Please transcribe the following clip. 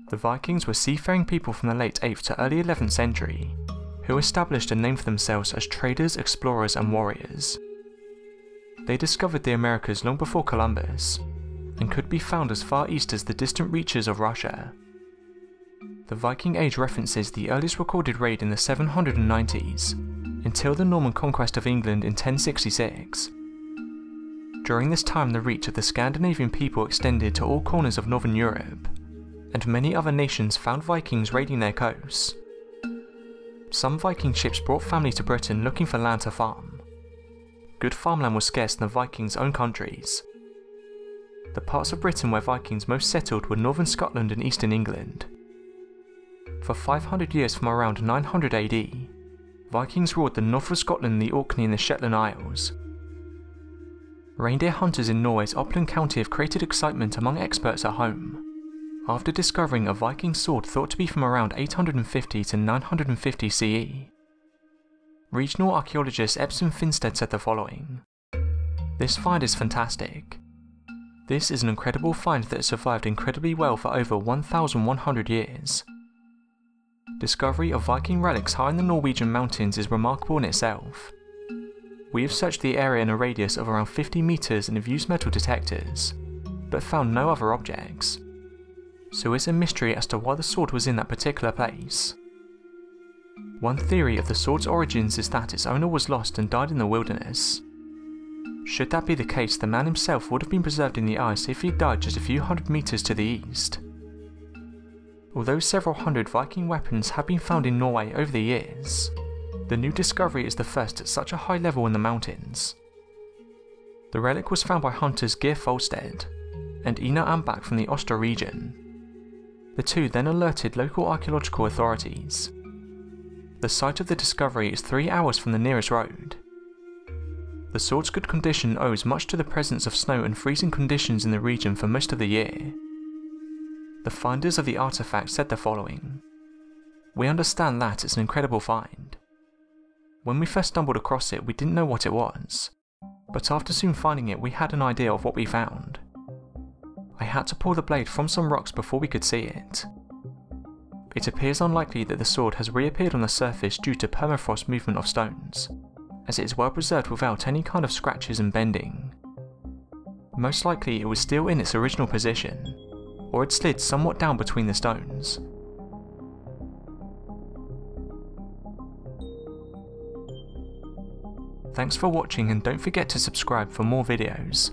The Vikings were seafaring people from the late 8th to early 11th century, who established a name for themselves as traders, explorers and warriors. They discovered the Americas long before Columbus, and could be found as far east as the distant reaches of Russia. The Viking Age references the earliest recorded raid in the 790s, until the Norman conquest of England in 1066. During this time the reach of the Scandinavian people extended to all corners of northern Europe, and many other nations found Vikings raiding their coasts. Some Viking ships brought family to Britain looking for land to farm. Good farmland was scarce in the Vikings' own countries. The parts of Britain where Vikings most settled were northern Scotland and eastern England. For 500 years from around 900 AD, Vikings ruled the north of Scotland, the Orkney and the Shetland Isles. Reindeer hunters in Norway's Oppland county have created excitement among experts at home, after discovering a Viking sword thought to be from around 850 to 950 CE. Regional archaeologist Espen Finstad said the following: "This find is fantastic. This is an incredible find that has survived incredibly well for over 1,100 years. Discovery of Viking relics high in the Norwegian mountains is remarkable in itself. We have searched the area in a radius of around 50 meters and have used metal detectors, but found no other objects. So it's a mystery as to why the sword was in that particular place. One theory of the sword's origins is that its owner was lost and died in the wilderness. Should that be the case, the man himself would have been preserved in the ice if he died just a few hundred meters to the east. Although several hundred Viking weapons have been found in Norway over the years, the new discovery is the first at such a high level in the mountains. The relic was found by hunters Geir Folstead and Ina Ambach from the Oster region. The two then alerted local archaeological authorities. The site of the discovery is 3 hours from the nearest road. The sword's good condition owes much to the presence of snow and freezing conditions in the region for most of the year. The finders of the artifact said the following: "We understand that it's an incredible find. When we first stumbled across it, we didn't know what it was, but after soon finding it, we had an idea of what we found. I had to pull the blade from some rocks before we could see it. It appears unlikely that the sword has reappeared on the surface due to permafrost movement of stones, as it is well preserved without any kind of scratches and bending. Most likely it was still in its original position, or had slid somewhat down between the stones." Thanks for watching, and don't forget to subscribe for more videos.